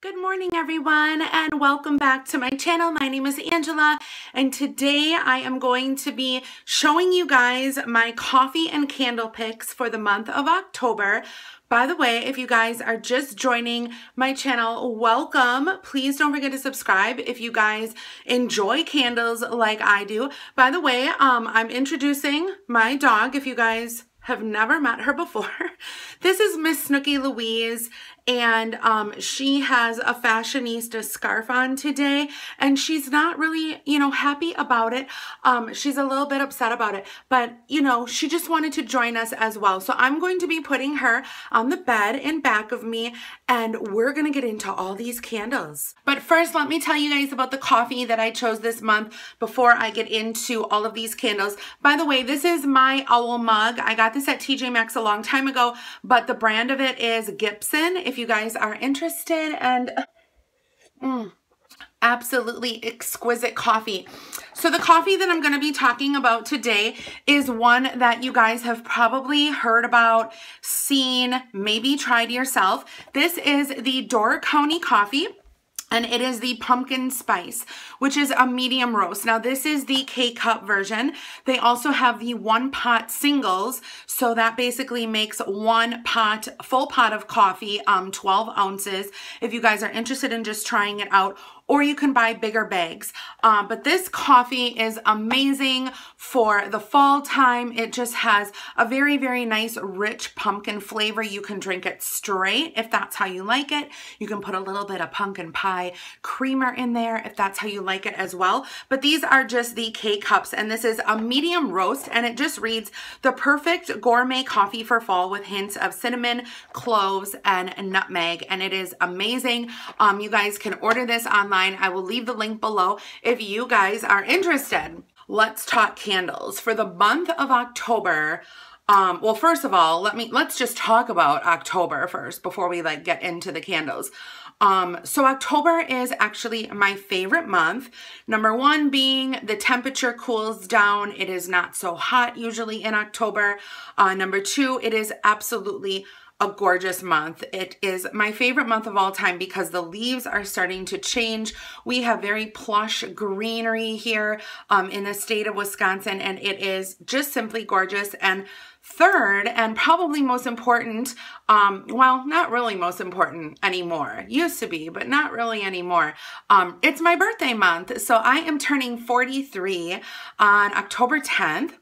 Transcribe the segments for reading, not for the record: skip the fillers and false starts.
Good morning everyone and welcome back to my channel. My name is Angela and today I am going to be showing you guys my coffee and candle picks for the month of October. By the way, if you guys are just joining my channel, welcome. Please don't forget to subscribe if you guys enjoy candles like I do. By the way, I'm introducing my dog if you guys have never met her before. This is Miss Snooky Louise, and she has a fashionista scarf on today, and she's not really, happy about it. She's a little bit upset about it, but, she just wanted to join us as well. So I'm going to be putting her on the bed in back of me, and we're gonna get into all these candles. But first, let me tell you guys about the coffee that I chose this month before I get into all of these candles. By the way, this is my owl mug. I got this at TJ Maxx a long time ago, but the brand of it is Gibson, if you guys are interested, and absolutely exquisite coffee. So the coffee that I'm going to be talking about today is one that you guys have probably heard about, seen, maybe tried yourself. This is the Door County coffee. And it is the pumpkin spice, which is a medium roast. Now this is the K-cup version. They also have the 1-pot singles. So that basically makes one pot, full pot of coffee, 12 ounces. If you guys are interested in just trying it out, or you can buy bigger bags. But this coffee is amazing for the fall time. It just has a very, very nice, rich pumpkin flavor. You can drink it straight if that's how you like it. You can put a little bit of pumpkin pie creamer in there if that's how you like it as well. But these are just the K-cups, and this is a medium roast, and it just reads, the perfect gourmet coffee for fall with hints of cinnamon, cloves, and nutmeg. And it is amazing. You guys can order this online. I will leave the link below if you guys are interested. Let's talk candles. For the month of October, well, first of all, let's just talk about October first before we get into the candles. So October is actually my favorite month. Number one being the temperature cools down. It is not so hot usually in October. Number two, it is absolutely a gorgeous month. It is my favorite month of all time because the leaves are starting to change. We have very plush greenery here in the state of Wisconsin, and it is just simply gorgeous. And third, and probably most important, well, not really most important anymore. Used to be, but not really anymore. It's my birthday month. So I am turning 43 on October 10th.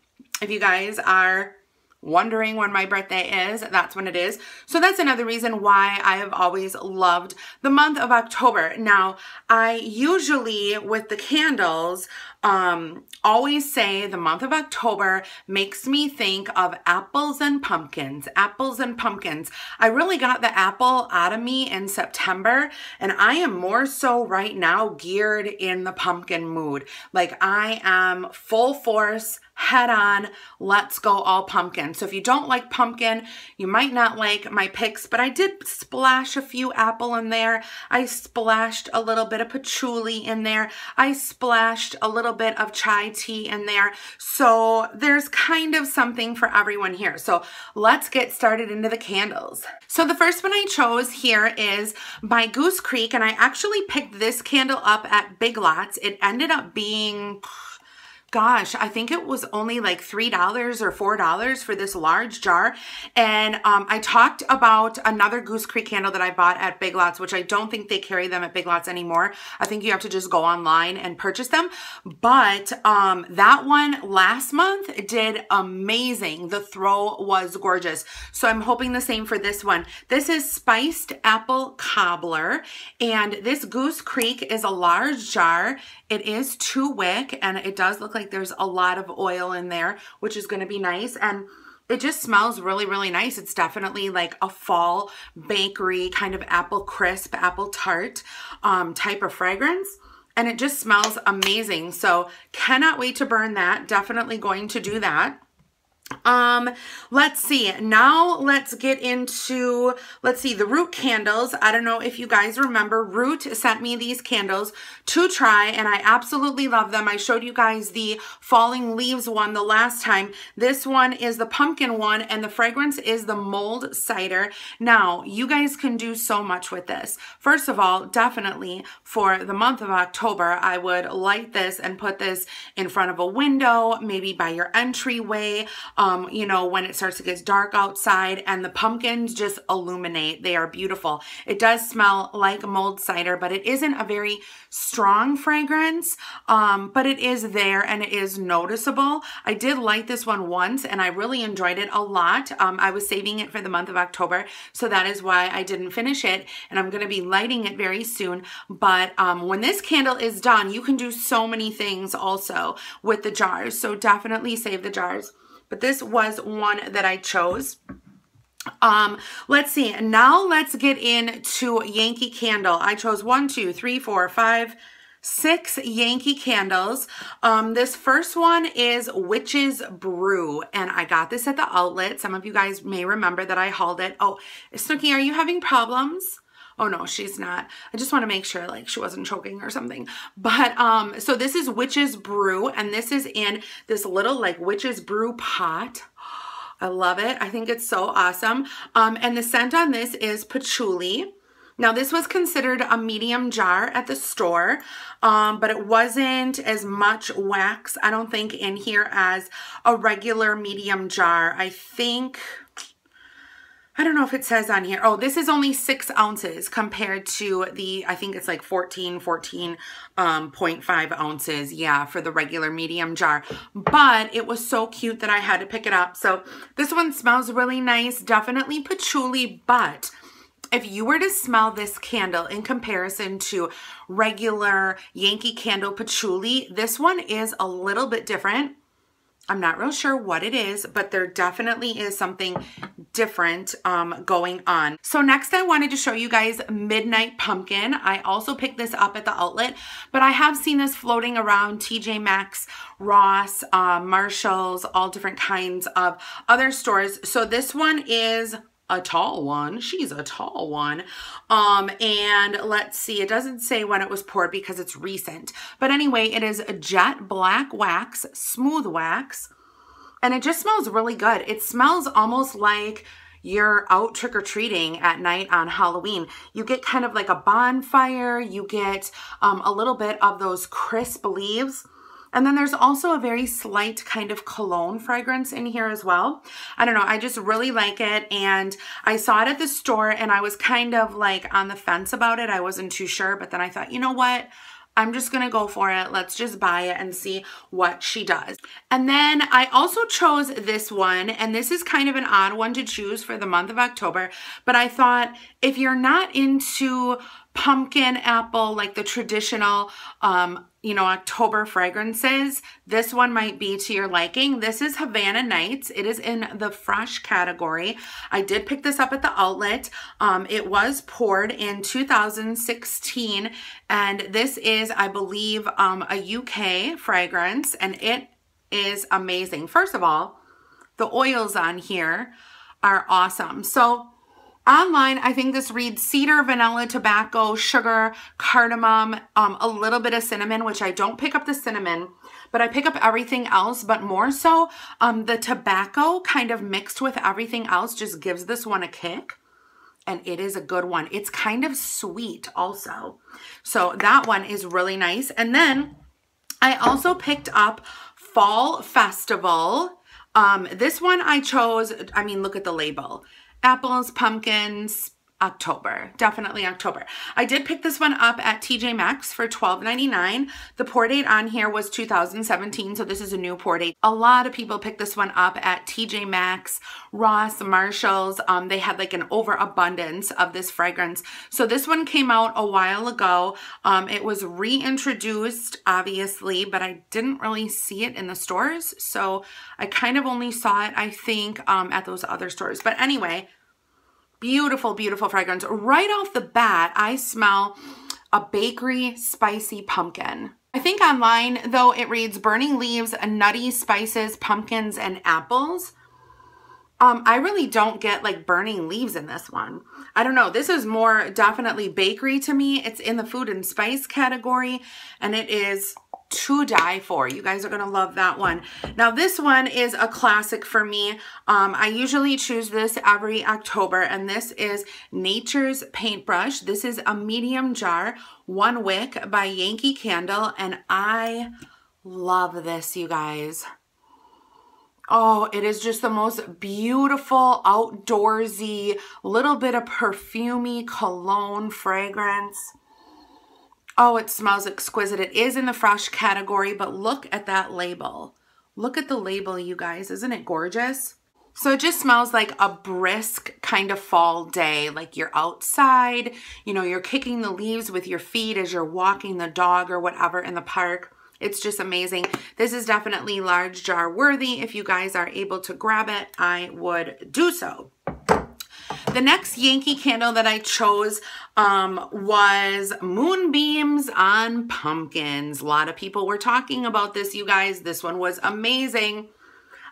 If you guys are wondering when my birthday is, that's when it is. So that's another reason why I have always loved the month of October. Now, I usually, with the candles, always say the month of October makes me think of apples and pumpkins. Apples and pumpkins. I really got the apple out of me in September, and I am more so right now geared in the pumpkin mood. Like I am full force, head on, let's go all pumpkin. So if you don't like pumpkin, you might not like my picks, but I did splash a few apple in there. I splashed a little bit of patchouli in there. I splashed a little bit of chai tea in there. So there's kind of something for everyone here. So let's get started into the candles. So the first one I chose here is by Goose Creek, and I actually picked this candle up at Big Lots. It ended up being, gosh, I think it was only like $3 or $4 for this large jar. And I talked about another Goose Creek candle that I bought at Big Lots, which I don't think they carry them at Big Lots anymore. I think you have to just go online and purchase them. But that one last month did amazing. The throw was gorgeous. So I'm hoping the same for this one. This is Spiced Apple Cobbler, and this Goose Creek is a large jar. It is 2-wick, and it does look like there's a lot of oil in there, which is going to be nice. And it just smells really, really nice. It's definitely like a fall bakery kind of apple crisp, apple tart type of fragrance. And it just smells amazing. So cannot wait to burn that. Definitely going to do that. Let's see. Now let's get into, let's see, the Root candles. I don't know if you guys remember, Root sent me these candles to try, and I absolutely love them. I showed you guys the falling leaves one the last time. This one is the pumpkin one, and the fragrance is the mulled cider. Now, you guys can do so much with this. First of all, definitely for the month of October, I would light this and put this in front of a window, maybe by your entryway, you know, when it starts to get dark outside, and the pumpkins just illuminate. They are beautiful. It does smell like mulled cider, but it isn't a very strong fragrance, but it is there and it is noticeable. I did light this one once and I really enjoyed it a lot. I was saving it for the month of October, so that is why I didn't finish it, and I'm going to be lighting it very soon. But when this candle is done, you can do so many things also with the jars, so definitely save the jars. But this was one that I chose. Let's see. Now let's get into Yankee candle. I chose 1, 2, 3, 4, 5, 6 Yankee candles. This first one is Witch's Brew, and I got this at the outlet. Some of you guys may remember that I hauled it. Oh, Snooki, are you having problems? Oh no, she's not. I just want to make sure like she wasn't choking or something. But so this is Witch's Brew, and this is in this little like Witch's Brew pot. I love it. I think it's so awesome. And the scent on this is patchouli. Now this was considered a medium jar at the store, but it wasn't as much wax, I don't think, in here as a regular medium jar. I don't know if it says on here. Oh, this is only 6 ounces compared to the, I think it's like 14.5 ounces. Yeah, for the regular medium jar. But it was so cute that I had to pick it up. So this one smells really nice. Definitely patchouli. But if you were to smell this candle in comparison to regular Yankee candle patchouli, this one is a little bit different. I'm not real sure what it is, but there definitely is something different going on. So next I wanted to show you guys Midnight Pumpkin. I also picked this up at the outlet, but I have seen this floating around TJ Maxx, Ross, Marshalls, all different kinds of other stores. So this one is a tall one. She's a tall one. And let's see, it doesn't say when it was poured because it's recent. But anyway, it is a jet black wax, smooth wax, and it just smells really good. It smells almost like you're out trick-or-treating at night on Halloween. You get kind of like a bonfire. You get a little bit of those crisp leaves. And then there's also a very slight kind of cologne fragrance in here as well. I don't know, I just really like it, and I saw it at the store and I was kind of like on the fence about it. I wasn't too sure, but then I thought, you know what? I'm just gonna go for it. Let's just buy it and see what she does. And then I also chose this one, and this is kind of an odd one to choose for the month of October, but I thought if you're not into pumpkin apple, like the traditional, you know, October fragrances, this one might be to your liking. This is Havana Nights. It is in the fresh category. I did pick this up at the outlet. It was poured in 2016, and this is, I believe, a UK fragrance, and it is amazing. First of all, the oils on here are awesome. So online, I think this reads cedar, vanilla, tobacco, sugar, cardamom, a little bit of cinnamon, which I don't pick up the cinnamon, but I pick up everything else, but more so the tobacco kind of mixed with everything else just gives this one a kick. And it is a good one. It's kind of sweet also. So that one is really nice. And then I also picked up Fall Festival. This one I chose, I mean, look at the label. Apples, pumpkins, October. Definitely October. I did pick this one up at TJ Maxx for $12.99. The pour date on here was 2017, so this is a new pour date. A lot of people picked this one up at TJ Maxx, Ross, Marshalls. They had like an overabundance of this fragrance. So this one came out a while ago. It was reintroduced, obviously, but I didn't really see it in the stores. So I kind of only saw it, I think, at those other stores. But anyway, beautiful, beautiful fragrance. Right off the bat, I smell a bakery spicy pumpkin. I think online, though, it reads burning leaves, nutty spices, pumpkins, and apples. I really don't get like burning leaves in this one. I don't know. This is more definitely bakery to me. It's in the food and spice category, and it is to die for. You guys are going to love that one. Now this one is a classic for me. I usually choose this every October, and this is Nature's Paintbrush. This is a medium jar, 1 wick by Yankee Candle, and I love this, you guys. Oh, it is just the most beautiful, outdoorsy, little bit of perfumey cologne fragrance. Oh, it smells exquisite. It is in the fresh category, but look at that label. Look at the label, you guys. Isn't it gorgeous? So it just smells like a brisk kind of fall day, like you're outside, you know, you're kicking the leaves with your feet as you're walking the dog or whatever in the park. It's just amazing. This is definitely large jar worthy. If you guys are able to grab it, I would do so. The next Yankee candle that I chose was Moonbeams on Pumpkins. A lot of people were talking about this, you guys. This one was amazing.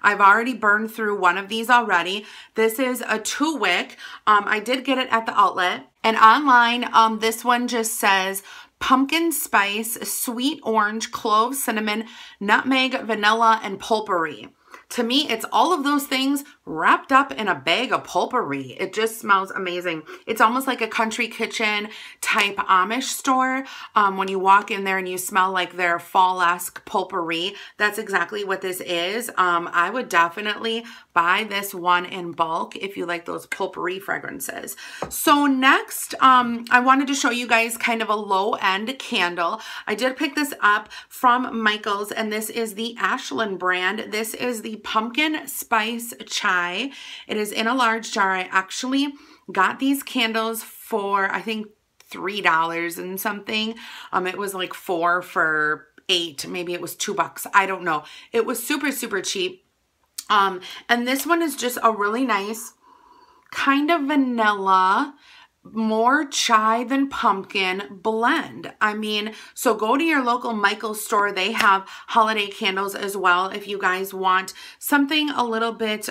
I've already burned through one of these already. This is a 2 wick. I did get it at the outlet. And online, this one just says pumpkin spice, sweet orange, clove, cinnamon, nutmeg, vanilla, and potpourri. To me, it's all of those things wrapped up in a bag of potpourri. It just smells amazing. It's almost like a country kitchen type Amish store. When you walk in there and you smell like their fall-esque potpourri, that's exactly what this is. I would definitely buy this one in bulk if you like those potpourri fragrances. So next, I wanted to show you guys kind of a low-end candle. I did pick this up from Michael's, and this is the Ashland brand. This is the Pumpkin Spice Chai. It is in a large jar. I actually got these candles for, I think, $3 and something. It was like 4 for $8. Maybe it was $2. I don't know. It was super, super cheap. And this one is just a really nice kind of vanilla, more chai than pumpkin blend. I mean, so go to your local Michael's store. They have holiday candles as well. If you guys want something a little bit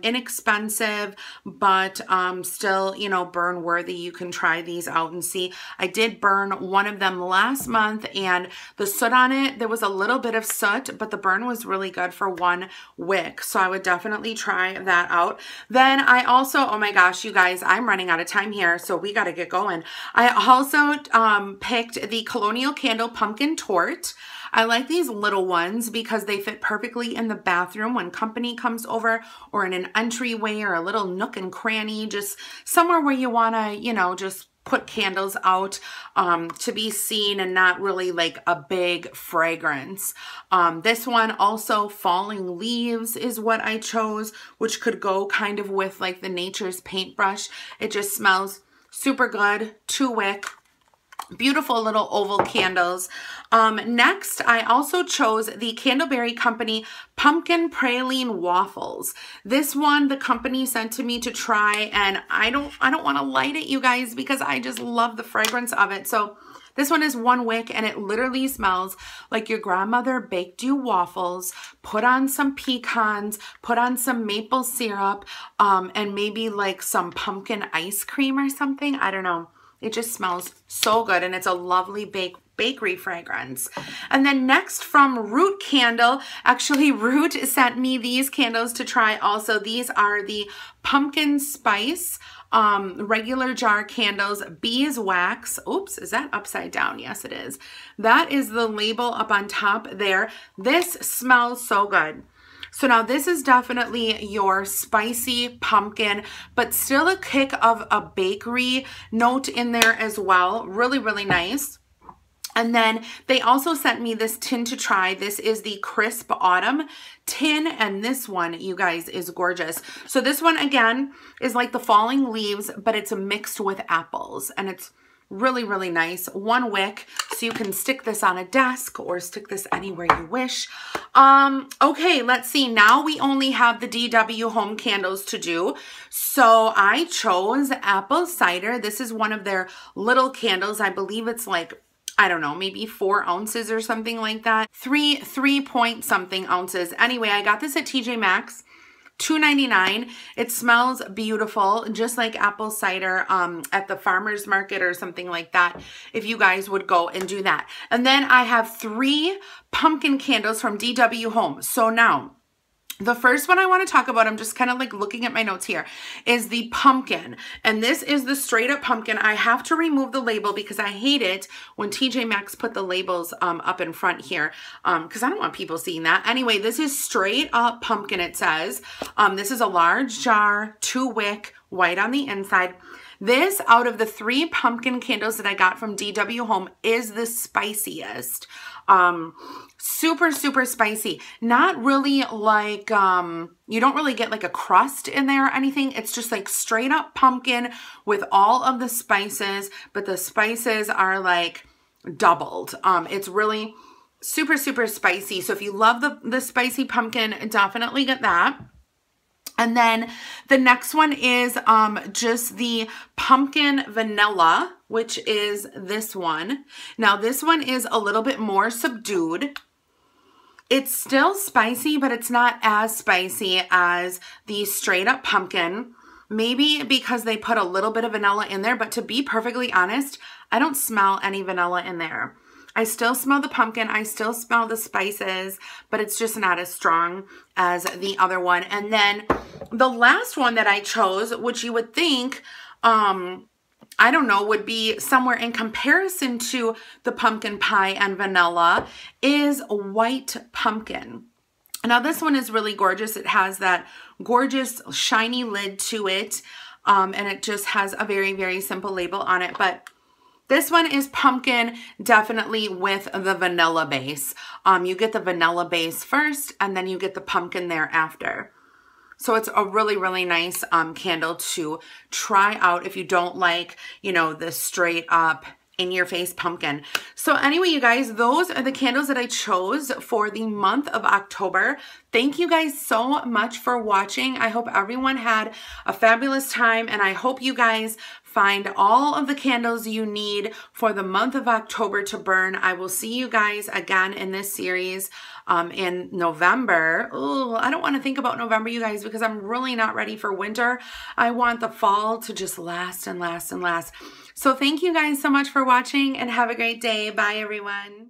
inexpensive, but still, you know, burn worthy, you can try these out and see. I did burn one of them last month, and the soot on it, there was a little bit of soot, but the burn was really good for 1 wick. So I would definitely try that out. Then I also, oh my gosh, you guys, I'm running out of time here, so we got to get going. I also picked the Colonial Candle Pumpkin Torte. I like these little ones because they fit perfectly in the bathroom when company comes over, or in an entryway or a little nook and cranny, just somewhere where you want to, you know, just put candles out to be seen and not really like a big fragrance. This one also, Falling Leaves is what I chose, which could go kind of with like the Nature's Paintbrush. It just smells super good. 2 wick. Beautiful little oval candles. Next, I also chose the Candleberry Company Pumpkin Praline Waffles. This one, the company sent to me to try, and I don't want to light it, you guys, because I just love the fragrance of it. So this one is 1 wick, and it literally smells like your grandmother baked you waffles, put on some pecans, put on some maple syrup, and maybe like some pumpkin ice cream or something. I don't know. It just smells so good, and it's a lovely bakery fragrance. And then next from Root Candle, actually Root sent me these candles to try also. These are the Pumpkin Spice regular jar candles, beeswax. Oops, is that upside down? Yes, it is. That is the label up on top there. This smells so good. So now this is definitely your spicy pumpkin, but still a kick of a bakery note in there as well. Really, really nice. And then they also sent me this tin to try. This is the Crisp Autumn tin, and this one, you guys, is gorgeous. So this one, again, is like the Falling Leaves, but it's mixed with apples, and it's really, really nice. 1 wick, so you can stick this on a desk or stick this anywhere you wish. Okay, let's see. Now we only have the DW home candles to do. So I chose apple cider. This is one of their little candles. I believe it's like, I don't know, maybe 4 ounces or something like that. 3 point something ounces. Anyway, I got this at TJ Maxx $2.99. It smells beautiful, just like apple cider at the farmer's market or something like that, if you guys would go and do that. And then I have 3 pumpkin candles from DW Home. So now, the first one I want to talk about, I'm just kind of like looking at my notes here, is the pumpkin. And this is the straight up pumpkin. I have to remove the label because I hate it when TJ Maxx put the labels up in front here because I don't want people seeing that. Anyway, this is straight up pumpkin, it says. This is a large jar, 2 wick, white on the inside. This, out of the 3 pumpkin candles that I got from DW Home, is the spiciest. Super, super spicy. Not really like, you don't really get like a crust in there or anything. It's just like straight up pumpkin with all of the spices, but the spices are like doubled. It's really super, super spicy. So if you love the spicy pumpkin, definitely get that. And then the next one is just the pumpkin vanilla, which is this one. Now this one is a little bit more subdued. It's still spicy, but it's not as spicy as the straight up pumpkin. Maybe because they put a little bit of vanilla in there, but to be perfectly honest, I don't smell any vanilla in there. I still smell the pumpkin. I still smell the spices, but it's just not as strong as the other one. And then the last one that I chose, which you would think, I don't know, would be somewhere in comparison to the pumpkin pie and vanilla, is white pumpkin. Now this one is really gorgeous. It has that gorgeous shiny lid to it, and it just has a very, very simple label on it. But this one is pumpkin, definitely with the vanilla base. You get the vanilla base first, and then you get the pumpkin thereafter. So it's a really, really nice candle to try out if you don't like, you know, the straight up in-your-face pumpkin. So anyway, you guys, those are the candles that I chose for the month of October. Thank you guys so much for watching. I hope everyone had a fabulous time, and I hope you guys find all of the candles you need for the month of October to burn. I will see you guys again in this series in November. Oh, I don't want to think about November, you guys, because I'm really not ready for winter. I want the fall to just last and last and last. So thank you guys so much for watching, and have a great day. Bye, everyone.